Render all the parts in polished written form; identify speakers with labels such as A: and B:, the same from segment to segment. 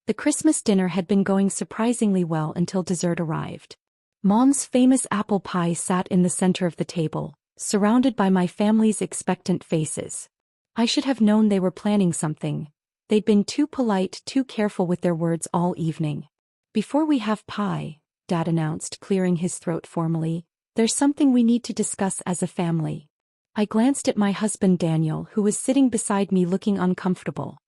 A: The Christmas dinner had been going surprisingly well until dessert arrived. Mom's famous apple pie sat in the center of the table, surrounded by my family's expectant faces. I should have known they were planning something. They'd been too polite, too careful with their words all evening. "Before we have pie," Dad announced, clearing his throat formally, "there's something we need to discuss as a family." I glanced at my husband Daniel, who was sitting beside me looking uncomfortable.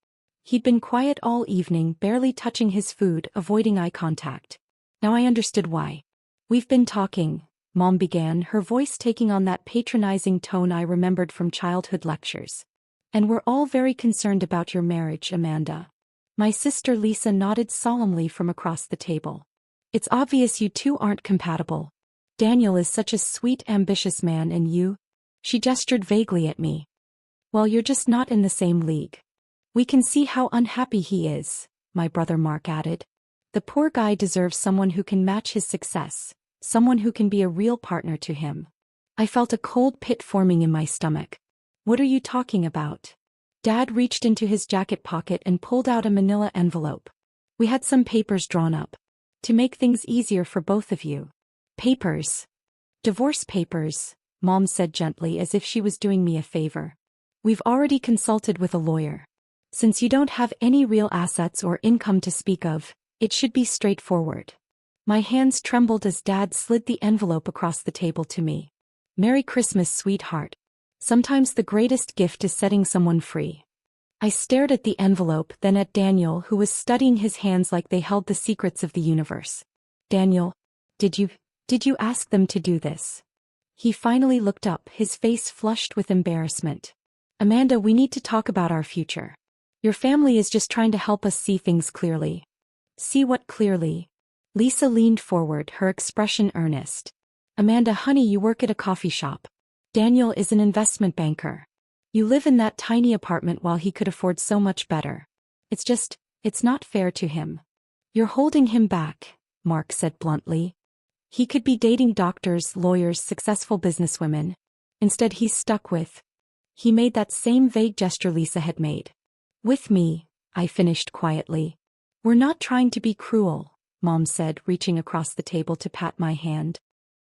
A: He'd been quiet all evening, barely touching his food, avoiding eye contact. Now I understood why. "We've been talking," Mom began, her voice taking on that patronizing tone I remembered from childhood lectures. "And we're all very concerned about your marriage, Amanda." My sister Lisa nodded solemnly from across the table. "It's obvious you two aren't compatible. Daniel is such a sweet, ambitious man, and you—" She gestured vaguely at me. "Well, you're just not in the same league." "We can see how unhappy he is," my brother Mark added. "The poor guy deserves someone who can match his success, someone who can be a real partner to him." I felt a cold pit forming in my stomach. "What are you talking about?" Dad reached into his jacket pocket and pulled out a manila envelope. "We had some papers drawn up. To make things easier for both of you." "Papers?" "Divorce papers," Mom said gently, as if she was doing me a favor. "We've already consulted with a lawyer. Since you don't have any real assets or income to speak of, it should be straightforward." My hands trembled as Dad slid the envelope across the table to me. "Merry Christmas, sweetheart. Sometimes the greatest gift is setting someone free." I stared at the envelope, then at Daniel, who was studying his hands like they held the secrets of the universe. "Daniel, did you ask them to do this?" He finally looked up, his face flushed with embarrassment. "Amanda, we need to talk about our future. Your family is just trying to help us see things clearly." "See what clearly?" Lisa leaned forward, her expression earnest. "Amanda, honey, you work at a coffee shop. Daniel is an investment banker. You live in that tiny apartment while he could afford so much better. It's not fair to him. You're holding him back," Mark said bluntly. "He could be dating doctors, lawyers, successful businesswomen. Instead he's stuck with—" He made that same vague gesture Lisa had made. "With me," I finished quietly. "We're not trying to be cruel," Mom said, reaching across the table to pat my hand.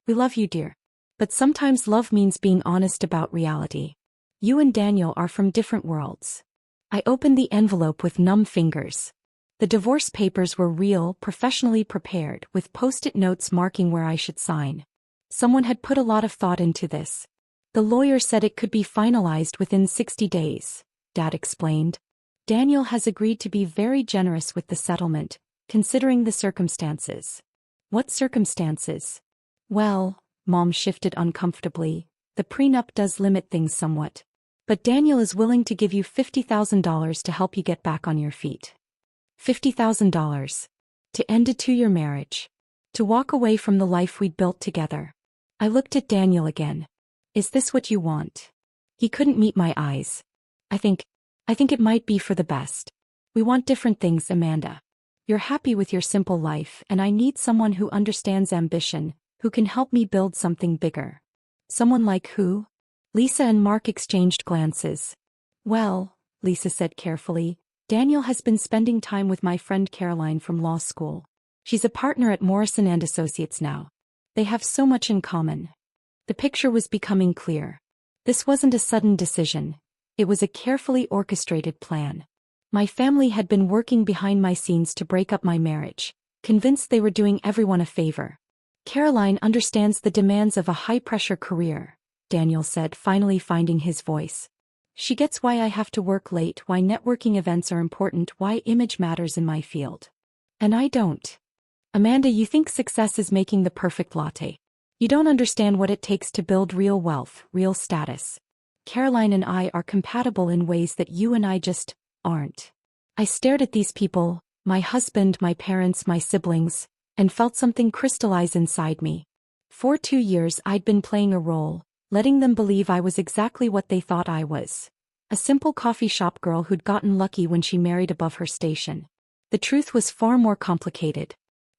A: "We love you, dear. But sometimes love means being honest about reality. You and Daniel are from different worlds." I opened the envelope with numb fingers. The divorce papers were real, professionally prepared, with post-it notes marking where I should sign. Someone had put a lot of thought into this. "The lawyer said it could be finalized within 60 days, Dad explained. "Daniel has agreed to be very generous with the settlement, considering the circumstances." "What circumstances?" "Well," Mom shifted uncomfortably, "the prenup does limit things somewhat. But Daniel is willing to give you $50,000 to help you get back on your feet." $50,000. To end a 2-year marriage. To walk away from the life we'd built together. I looked at Daniel again. "Is this what you want?" He couldn't meet my eyes. I think it might be for the best. We want different things, Amanda. You're happy with your simple life, and I need someone who understands ambition, who can help me build something bigger." "Someone like who?" Lisa and Mark exchanged glances. "Well," Lisa said carefully, "Daniel has been spending time with my friend Caroline from law school. She's a partner at Morrison & Associates now. They have so much in common." The picture was becoming clear. This wasn't a sudden decision. It was a carefully orchestrated plan. My family had been working behind my scenes to break up my marriage, convinced they were doing everyone a favor. "Caroline understands the demands of a high-pressure career," Daniel said, finally finding his voice. "She gets why I have to work late, why networking events are important, why image matters in my field. And I don't. Amanda, you think success is making the perfect latte. You don't understand what it takes to build real wealth, real status. Caroline and I are compatible in ways that you and I just aren't." I stared at these people, my husband, my parents, my siblings, and felt something crystallize inside me. For 2 years I'd been playing a role, letting them believe I was exactly what they thought I was. A simple coffee shop girl who'd gotten lucky when she married above her station. The truth was far more complicated.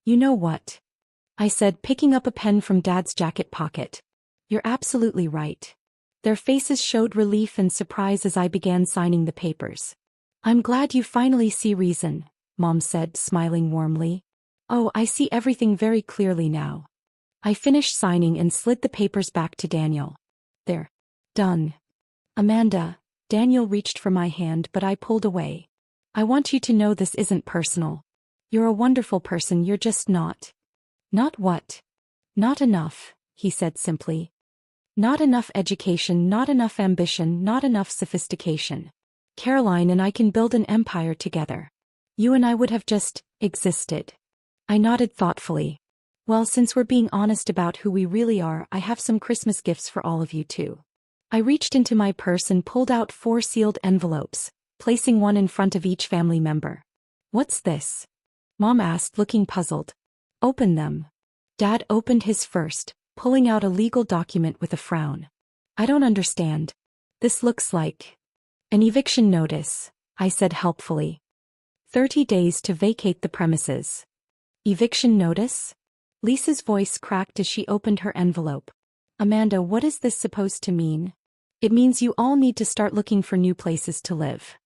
A: "You know what?" I said, picking up a pen from Dad's jacket pocket. "You're absolutely right." Their faces showed relief and surprise as I began signing the papers. "I'm glad you finally see reason," Mom said, smiling warmly. Oh, I see everything very clearly now. I finished signing and slid the papers back to Daniel. There. Done. Amanda, Daniel reached for my hand but I pulled away. I want you to know this isn't personal. You're a wonderful person, you're just not. Not what? Not enough, he said simply. Not enough education, not enough ambition, not enough sophistication. Caroline and I can build an empire together. You and I would have just existed. I nodded thoughtfully. Well, since we're being honest about who we really are, I have some Christmas gifts for all of you too. I reached into my purse and pulled out 4 sealed envelopes, placing one in front of each family member. What's this? Mom asked, looking puzzled. Open them. Dad opened his first, pulling out a legal document with a frown. I don't understand. This looks like an eviction notice, I said helpfully. 30 days to vacate the premises. Eviction notice? Lisa's voice cracked as she opened her envelope. Amanda, what is this supposed to mean? It means you all need to start looking for new places to live.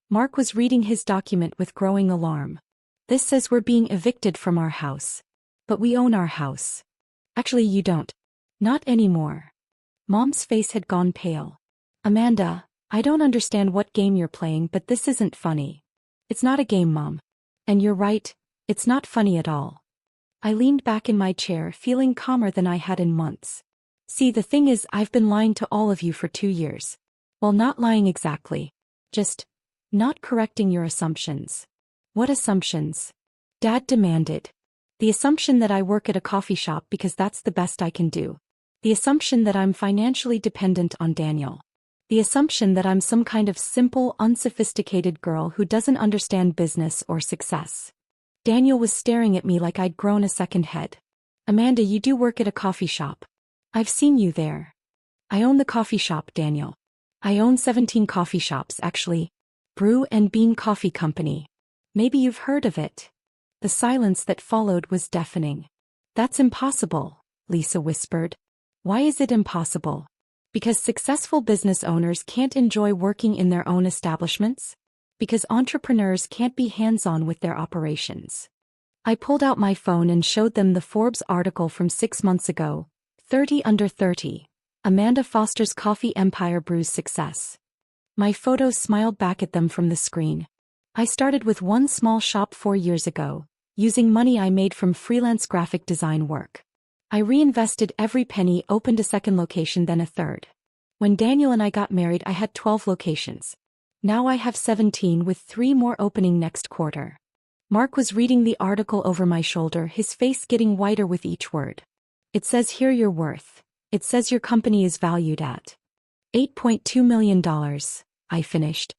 A: Mark was reading his document with growing alarm. This says we're being evicted from our house. But we own our house. Actually, you don't. Not anymore. Mom's face had gone pale. Amanda, I don't understand what game you're playing, but this isn't funny. It's not a game, Mom. And you're right, it's not funny at all. I leaned back in my chair, feeling calmer than I had in months. See, the thing is, I've been lying to all of you for 2 years. Well, not lying exactly. Just not correcting your assumptions. What assumptions? Dad demanded. The assumption that I work at a coffee shop because that's the best I can do. The assumption that I'm financially dependent on Daniel. The assumption that I'm some kind of simple, unsophisticated girl who doesn't understand business or success. Daniel was staring at me like I'd grown a second head. Amanda, you do work at a coffee shop. I've seen you there. I own the coffee shop, Daniel. I own 17 coffee shops, actually. Brew and Bean Coffee Company. Maybe you've heard of it. The silence that followed was deafening. That's impossible, Lisa whispered. Why is it impossible? Because successful business owners can't enjoy working in their own establishments? Because entrepreneurs can't be hands-on with their operations. I pulled out my phone and showed them the Forbes article from 6 months ago, 30 Under 30, Amanda Foster's Coffee Empire Brews Success. My photos smiled back at them from the screen. I started with one small shop 4 years ago, using money I made from freelance graphic design work. I reinvested every penny, opened a second location, then a third. When Daniel and I got married, I had 12 locations. Now I have 17, with 3 more opening next quarter. Mark was reading the article over my shoulder, his face getting whiter with each word. It says here your worth. It says your company is valued at $8.2 million, I finished.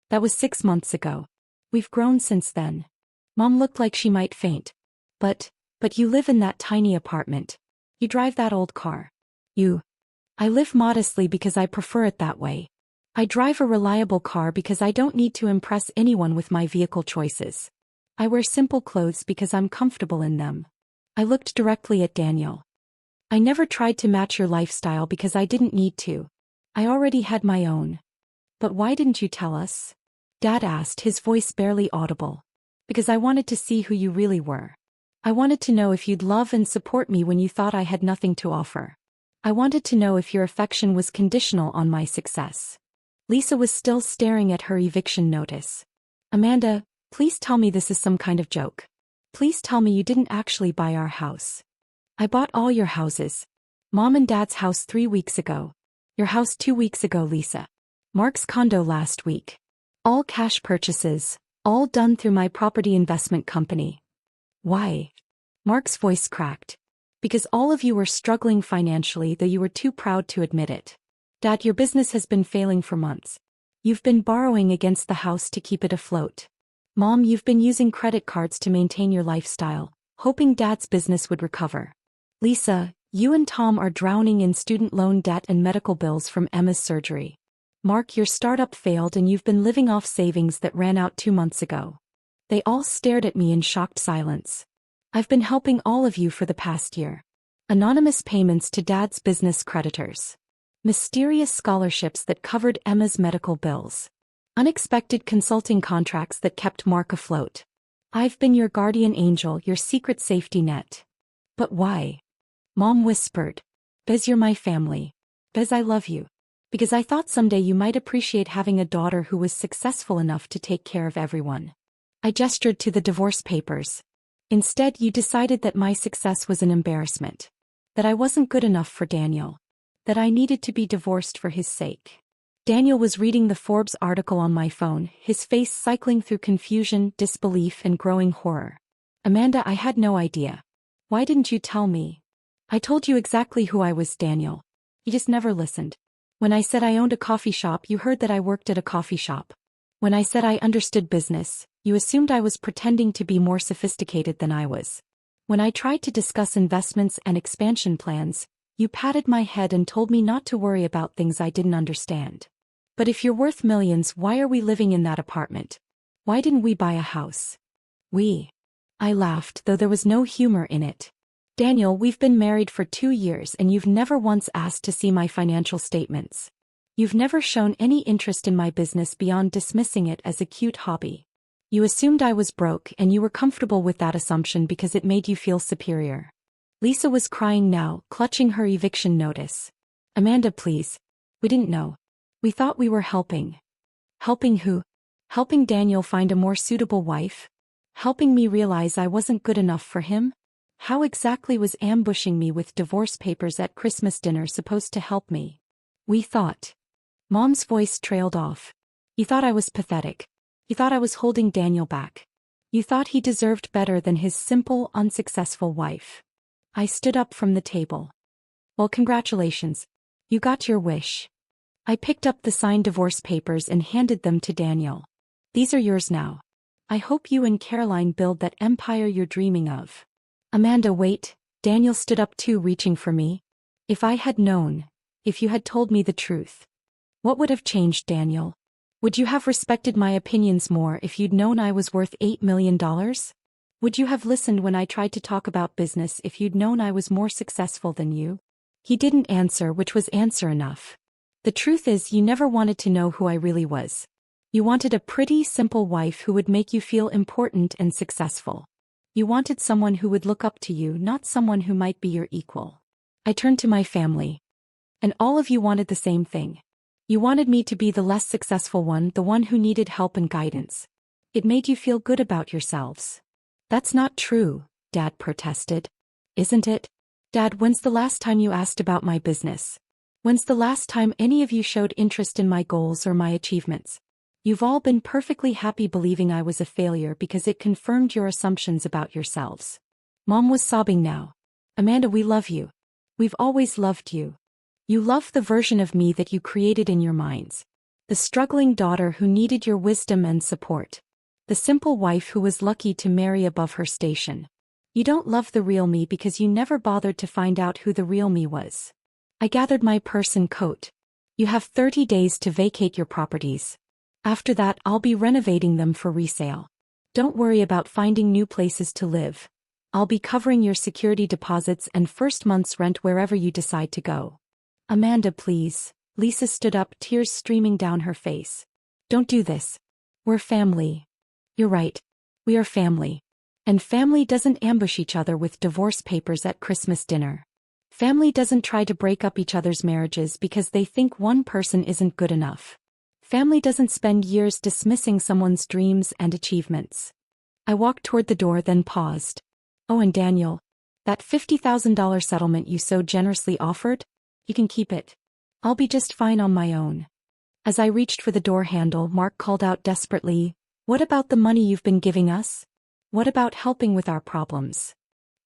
A: That was 6 months ago. We've grown since then. Mom looked like she might faint. But you live in that tiny apartment. You drive that old car. I live modestly because I prefer it that way. I drive a reliable car because I don't need to impress anyone with my vehicle choices. I wear simple clothes because I'm comfortable in them. I looked directly at Daniel. I never tried to match your lifestyle because I didn't need to. I already had my own. But why didn't you tell us? Dad asked, his voice barely audible. Because I wanted to see who you really were. I wanted to know if you'd love and support me when you thought I had nothing to offer. I wanted to know if your affection was conditional on my success. Lisa was still staring at her eviction notice. Amanda, please tell me this is some kind of joke. Please tell me you didn't actually buy our house. I bought all your houses. Mom and Dad's house 3 weeks ago. Your house 2 weeks ago, Lisa. Mark's condo last week. All cash purchases, all done through my property investment company. Why? Mark's voice cracked. Because all of you were struggling financially, though you were too proud to admit it. Dad, your business has been failing for months. You've been borrowing against the house to keep it afloat. Mom, you've been using credit cards to maintain your lifestyle, hoping Dad's business would recover. Lisa, you and Tom are drowning in student loan debt and medical bills from Emma's surgery. Mark, your startup failed and you've been living off savings that ran out 2 months ago. They all stared at me in shocked silence. I've been helping all of you for the past year. Anonymous payments to Dad's business creditors. Mysterious scholarships that covered Emma's medical bills. Unexpected consulting contracts that kept Mark afloat. I've been your guardian angel, your secret safety net. But why? Mom whispered. Because you're my family. Because I love you. Because I thought someday you might appreciate having a daughter who was successful enough to take care of everyone. I gestured to the divorce papers. Instead, you decided that my success was an embarrassment. That I wasn't good enough for Daniel. That I needed to be divorced for his sake. Daniel was reading the Forbes article on my phone, his face cycling through confusion, disbelief, and growing horror. Amanda, I had no idea. Why didn't you tell me? I told you exactly who I was, Daniel. You just never listened. When I said I owned a coffee shop, you heard that I worked at a coffee shop. When I said I understood business, you assumed I was pretending to be more sophisticated than I was. When I tried to discuss investments and expansion plans, you patted my head and told me not to worry about things I didn't understand. But if you're worth millions, why are we living in that apartment? Why didn't we buy a house? We. I laughed, though there was no humor in it. Daniel, we've been married for 2 years and you've never once asked to see my financial statements. You've never shown any interest in my business beyond dismissing it as a cute hobby. You assumed I was broke and you were comfortable with that assumption because it made you feel superior. Lisa was crying now, clutching her eviction notice. Amanda, please. We didn't know. We thought we were helping. Helping who? Helping Daniel find a more suitable wife? Helping me realize I wasn't good enough for him? How exactly was ambushing me with divorce papers at Christmas dinner supposed to help me? We thought. Mom's voice trailed off. You thought I was pathetic. You thought I was holding Daniel back. You thought he deserved better than his simple, unsuccessful wife. I stood up from the table. Well, congratulations. You got your wish. I picked up the signed divorce papers and handed them to Daniel. These are yours now. I hope you and Caroline build that empire you're dreaming of. Amanda, wait. Daniel stood up too, reaching for me. If I had known, if you had told me the truth. What would have changed, Daniel? Would you have respected my opinions more if you'd known I was worth $8 million? Would you have listened when I tried to talk about business if you'd known I was more successful than you? He didn't answer, which was answer enough. The truth is, you never wanted to know who I really was. You wanted a pretty, simple wife who would make you feel important and successful. You wanted someone who would look up to you, not someone who might be your equal. I turned to my family. And all of you wanted the same thing. You wanted me to be the less successful one, the one who needed help and guidance. It made you feel good about yourselves. That's not true, Dad protested. Isn't it? Dad, when's the last time you asked about my business? When's the last time any of you showed interest in my goals or my achievements? You've all been perfectly happy believing I was a failure because it confirmed your assumptions about yourselves. Mom was sobbing now. Amanda, we love you. We've always loved you. You love the version of me that you created in your minds. The struggling daughter who needed your wisdom and support. The simple wife who was lucky to marry above her station. You don't love the real me because you never bothered to find out who the real me was. I gathered my purse and coat. You have 30 days to vacate your properties. After that, I'll be renovating them for resale. Don't worry about finding new places to live. I'll be covering your security deposits and first month's rent wherever you decide to go. Amanda, please. Lisa stood up, tears streaming down her face. Don't do this. We're family. You're right. We are family. And family doesn't ambush each other with divorce papers at Christmas dinner. Family doesn't try to break up each other's marriages because they think one person isn't good enough. Family doesn't spend years dismissing someone's dreams and achievements. I walked toward the door, then paused. Oh, and Daniel, that $50,000 settlement you so generously offered? You can keep it. I'll be just fine on my own. As I reached for the door handle, Mark called out desperately, "What about the money you've been giving us? What about helping with our problems?"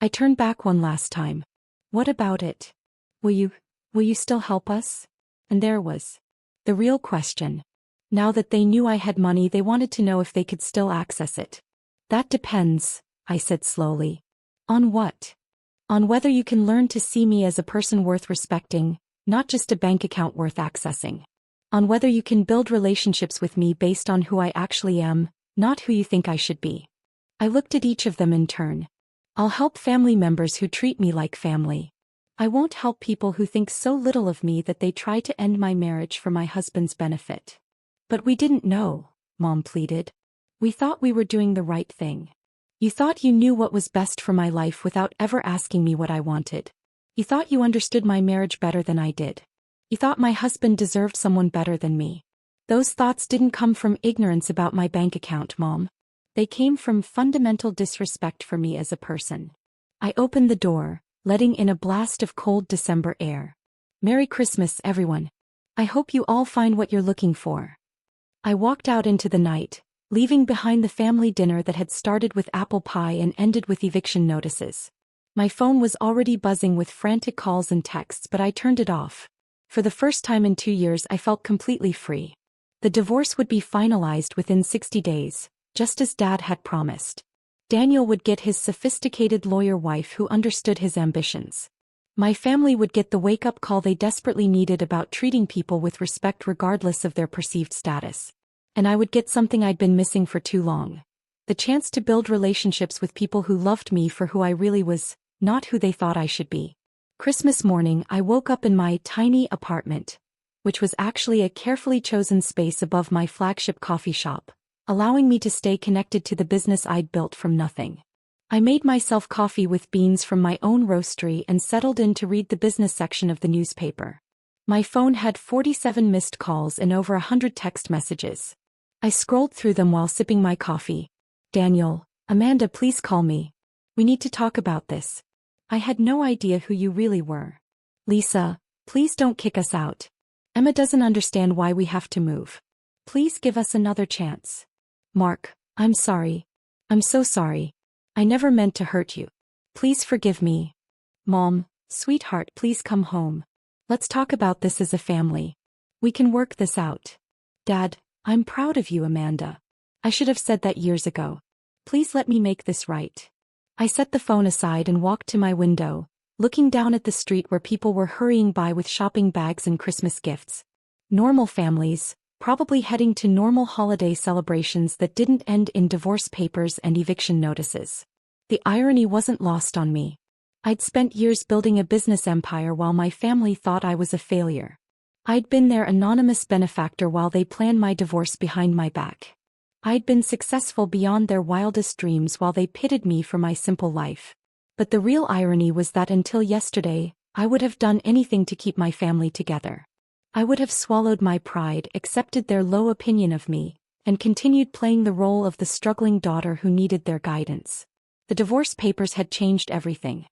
A: I turned back one last time. What about it? Will you still help us? And there was the real question. Now that they knew I had money, they wanted to know if they could still access it. That depends, I said slowly. On what? On whether you can learn to see me as a person worth respecting, not just a bank account worth accessing. On whether you can build relationships with me based on who I actually am, not who you think I should be. I looked at each of them in turn. I'll help family members who treat me like family. I won't help people who think so little of me that they try to end my marriage for my husband's benefit. But we didn't know, Mom pleaded. We thought we were doing the right thing. You thought you knew what was best for my life without ever asking me what I wanted. You thought you understood my marriage better than I did. You thought my husband deserved someone better than me. Those thoughts didn't come from ignorance about my bank account, Mom. They came from fundamental disrespect for me as a person. I opened the door, letting in a blast of cold December air. Merry Christmas, everyone. I hope you all find what you're looking for. I walked out into the night, leaving behind the family dinner that had started with apple pie and ended with eviction notices. My phone was already buzzing with frantic calls and texts, but I turned it off. For the first time in 2 years, I felt completely free. The divorce would be finalized within 60 days, just as Dad had promised. Daniel would get his sophisticated lawyer wife who understood his ambitions. My family would get the wake-up call they desperately needed about treating people with respect regardless of their perceived status. And I would get something I'd been missing for too long. The chance to build relationships with people who loved me for who I really was, not who they thought I should be. Christmas morning, I woke up in my tiny apartment, which was actually a carefully chosen space above my flagship coffee shop, allowing me to stay connected to the business I'd built from nothing. I made myself coffee with beans from my own roastery and settled in to read the business section of the newspaper. My phone had 47 missed calls and over 100 text messages. I scrolled through them while sipping my coffee. Daniel, Amanda, please call me. We need to talk about this. I had no idea who you really were. Lisa, please don't kick us out. Emma doesn't understand why we have to move. Please give us another chance. Mark, I'm sorry. I'm so sorry. I never meant to hurt you. Please forgive me. Mom, sweetheart, please come home. Let's talk about this as a family. We can work this out. Dad, I'm proud of you, Amanda. I should have said that years ago. Please let me make this right. I set the phone aside and walked to my window, looking down at the street where people were hurrying by with shopping bags and Christmas gifts. Normal families, probably heading to normal holiday celebrations that didn't end in divorce papers and eviction notices. The irony wasn't lost on me. I'd spent years building a business empire while my family thought I was a failure. I'd been their anonymous benefactor while they planned my divorce behind my back. I'd been successful beyond their wildest dreams while they pitied me for my simple life. But the real irony was that until yesterday, I would have done anything to keep my family together. I would have swallowed my pride, accepted their low opinion of me, and continued playing the role of the struggling daughter who needed their guidance. The divorce papers had changed everything.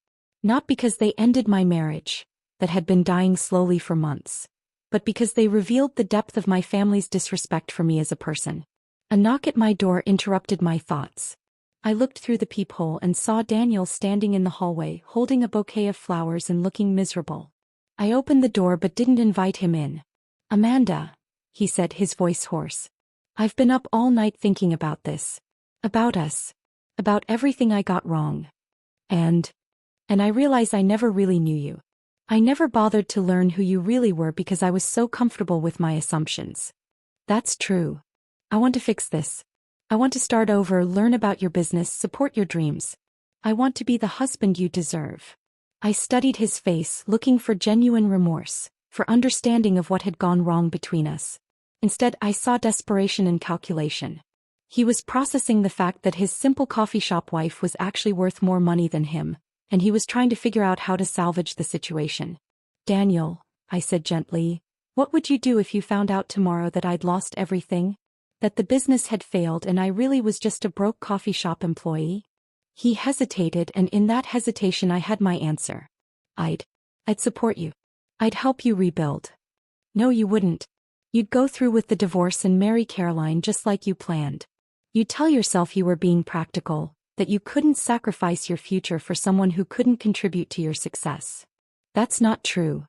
A: Not because they ended my marriage, that had been dying slowly for months, but because they revealed the depth of my family's disrespect for me as a person. A knock at my door interrupted my thoughts. I looked through the peephole and saw Daniel standing in the hallway, holding a bouquet of flowers and looking miserable. I opened the door but didn't invite him in. Amanda, he said, his voice hoarse. I've been up all night thinking about this. About us. About everything I got wrong. And I realize I never really knew you. I never bothered to learn who you really were because I was so comfortable with my assumptions. That's true. I want to fix this. I want to start over, learn about your business, support your dreams. I want to be the husband you deserve. I studied his face, looking for genuine remorse, for understanding of what had gone wrong between us. Instead, I saw desperation and calculation. He was processing the fact that his simple coffee shop wife was actually worth more money than him, and he was trying to figure out how to salvage the situation. Daniel, I said gently, what would you do if you found out tomorrow that I'd lost everything? That the business had failed and I really was just a broke coffee shop employee? He hesitated, and in that hesitation I had my answer. I'd support you. I'd help you rebuild. No, you wouldn't. You'd go through with the divorce and marry Caroline just like you planned. You'd tell yourself you were being practical, that you couldn't sacrifice your future for someone who couldn't contribute to your success. That's not true.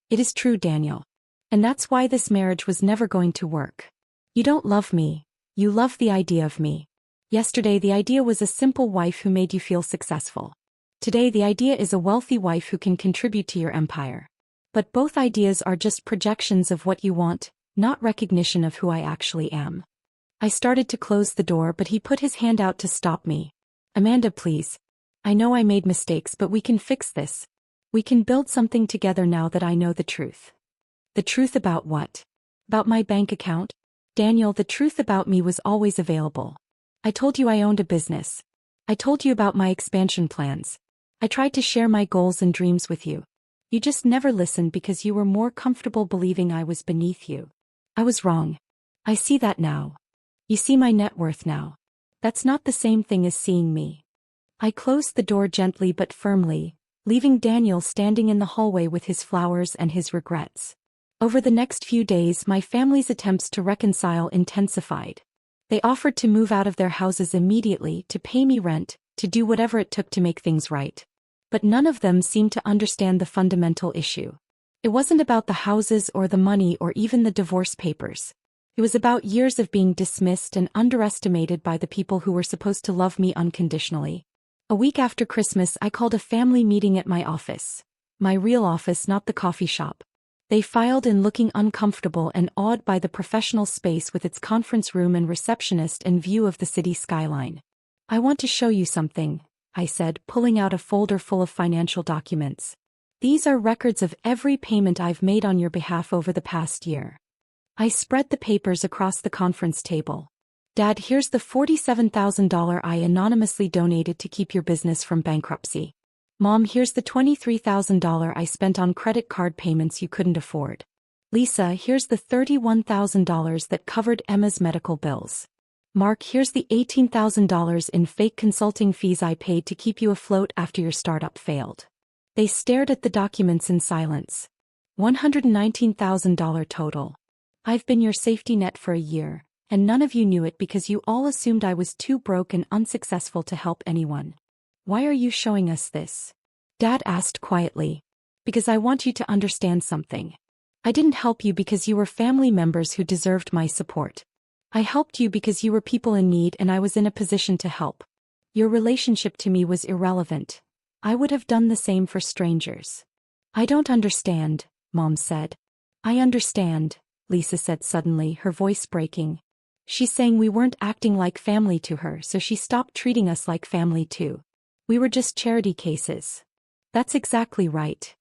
A: It is true, Daniel. And that's why this marriage was never going to work. You don't love me. You love the idea of me. Yesterday the idea was a simple wife who made you feel successful. Today the idea is a wealthy wife who can contribute to your empire. But both ideas are just projections of what you want, not recognition of who I actually am. I started to close the door, but he put his hand out to stop me. Amanda, please. I know I made mistakes, but we can fix this. We can build something together now that I know the truth. The truth about what? About my bank account? Daniel, the truth about me was always available. I told you I owned a business. I told you about my expansion plans. I tried to share my goals and dreams with you. You just never listened because you were more comfortable believing I was beneath you. I was wrong. I see that now. You see my net worth now. That's not the same thing as seeing me. I closed the door gently but firmly, leaving Daniel standing in the hallway with his flowers and his regrets. Over the next few days, my family's attempts to reconcile intensified. They offered to move out of their houses immediately, to pay me rent, to do whatever it took to make things right. But none of them seemed to understand the fundamental issue. It wasn't about the houses or the money or even the divorce papers. It was about years of being dismissed and underestimated by the people who were supposed to love me unconditionally. A week after Christmas, I called a family meeting at my office. My real office, not the coffee shop. They filed in looking uncomfortable and awed by the professional space with its conference room and receptionist and view of the city skyline. I want to show you something, I said, pulling out a folder full of financial documents. These are records of every payment I've made on your behalf over the past year. I spread the papers across the conference table. Dad, here's the $47,000 I anonymously donated to keep your business from bankruptcy. Mom, here's the $23,000 I spent on credit card payments you couldn't afford. Lisa, here's the $31,000 that covered Emma's medical bills. Mark, here's the $18,000 in fake consulting fees I paid to keep you afloat after your startup failed. They stared at the documents in silence. $119,000 total. I've been your safety net for a year, and none of you knew it because you all assumed I was too broke and unsuccessful to help anyone. Why are you showing us this? Dad asked quietly. Because I want you to understand something. I didn't help you because you were family members who deserved my support. I helped you because you were people in need and I was in a position to help. Your relationship to me was irrelevant. I would have done the same for strangers. I don't understand, Mom said. I understand, Lisa said suddenly, her voice breaking. She's saying we weren't acting like family to her, so she stopped treating us like family too. We were just charity cases. That's exactly right.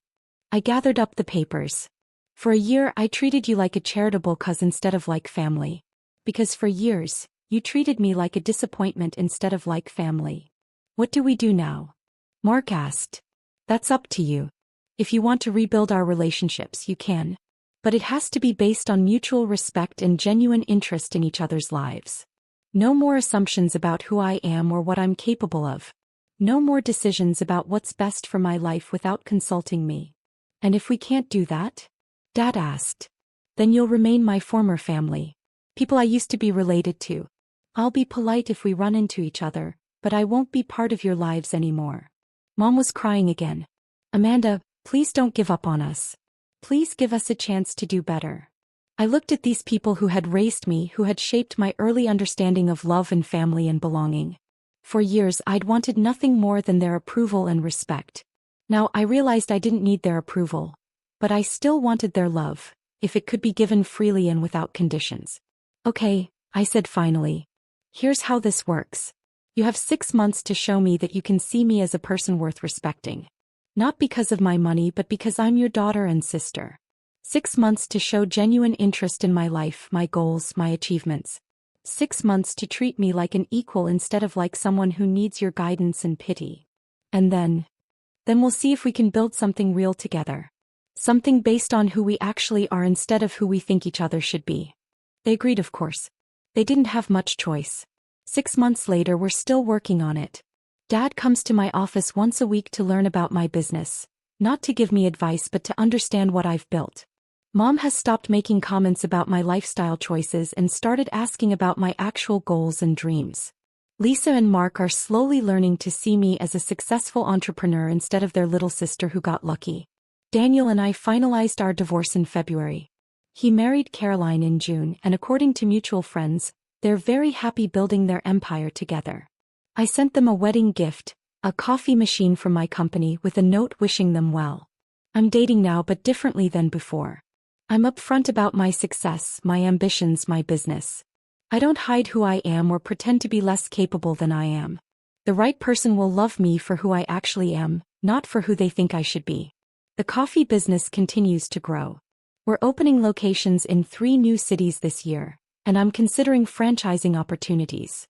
A: I gathered up the papers. For a year I treated you like a charitable cause instead of like family. Because for years, you treated me like a disappointment instead of like family. What do we do now? Mark asked. That's up to you. If you want to rebuild our relationships, you can. But it has to be based on mutual respect and genuine interest in each other's lives. No more assumptions about who I am or what I'm capable of. No more decisions about what's best for my life without consulting me. And if we can't do that? Dad asked. Then you'll remain my former family. People I used to be related to. I'll be polite if we run into each other, but I won't be part of your lives anymore. Mom was crying again. Amanda, please don't give up on us. Please give us a chance to do better. I looked at these people who had raised me, who had shaped my early understanding of love and family and belonging. For years I'd wanted nothing more than their approval and respect. Now I realized I didn't need their approval. But I still wanted their love, if it could be given freely and without conditions. Okay, I said finally. Here's how this works. You have 6 months to show me that you can see me as a person worth respecting. Not because of my money but because I'm your daughter and sister. 6 months to show genuine interest in my life, my goals, my achievements. 6 months to treat me like an equal instead of like someone who needs your guidance and pity. And then we'll see if we can build something real together. Something based on who we actually are instead of who we think each other should be. They agreed, of course. They didn't have much choice. 6 months later, we're still working on it. Dad comes to my office once a week to learn about my business, not to give me advice but to understand what I've built. Mom has stopped making comments about my lifestyle choices and started asking about my actual goals and dreams. Lisa and Mark are slowly learning to see me as a successful entrepreneur instead of their little sister who got lucky. Daniel and I finalized our divorce in February. He married Caroline in June, and according to mutual friends, they're very happy building their empire together. I sent them a wedding gift, a coffee machine from my company with a note wishing them well. I'm dating now but differently than before. I'm upfront about my success, my ambitions, my business. I don't hide who I am or pretend to be less capable than I am. The right person will love me for who I actually am, not for who they think I should be. The coffee business continues to grow. We're opening locations in 3 new cities this year, and I'm considering franchising opportunities.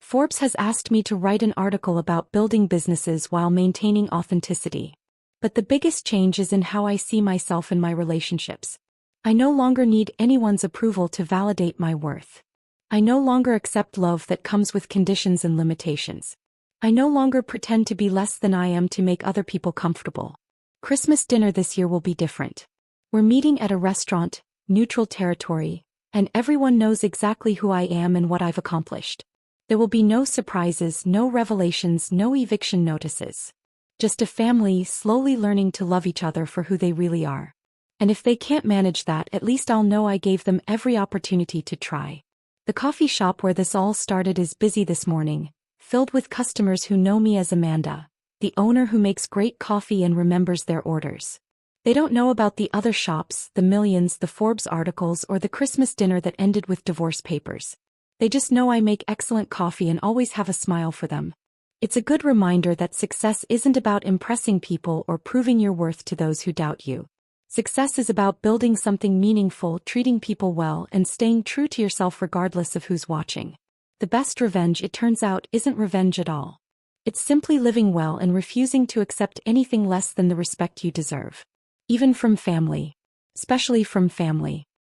A: Forbes has asked me to write an article about building businesses while maintaining authenticity. But the biggest change is in how I see myself in my relationships. I no longer need anyone's approval to validate my worth. I no longer accept love that comes with conditions and limitations. I no longer pretend to be less than I am to make other people comfortable. Christmas dinner this year will be different. We're meeting at a restaurant, neutral territory, and everyone knows exactly who I am and what I've accomplished. There will be no surprises, no revelations, no eviction notices. Just a family slowly learning to love each other for who they really are. And if they can't manage that, at least I'll know I gave them every opportunity to try. The coffee shop where this all started is busy this morning, filled with customers who know me as Amanda, the owner who makes great coffee and remembers their orders. They don't know about the other shops, the millions, the Forbes articles, or the Christmas dinner that ended with divorce papers. They just know I make excellent coffee and always have a smile for them. It's a good reminder that success isn't about impressing people or proving your worth to those who doubt you. Success is about building something meaningful, treating people well, and staying true to yourself regardless of who's watching. The best revenge, it turns out, isn't revenge at all. It's simply living well and refusing to accept anything less than the respect you deserve. Even from family. Especially from family.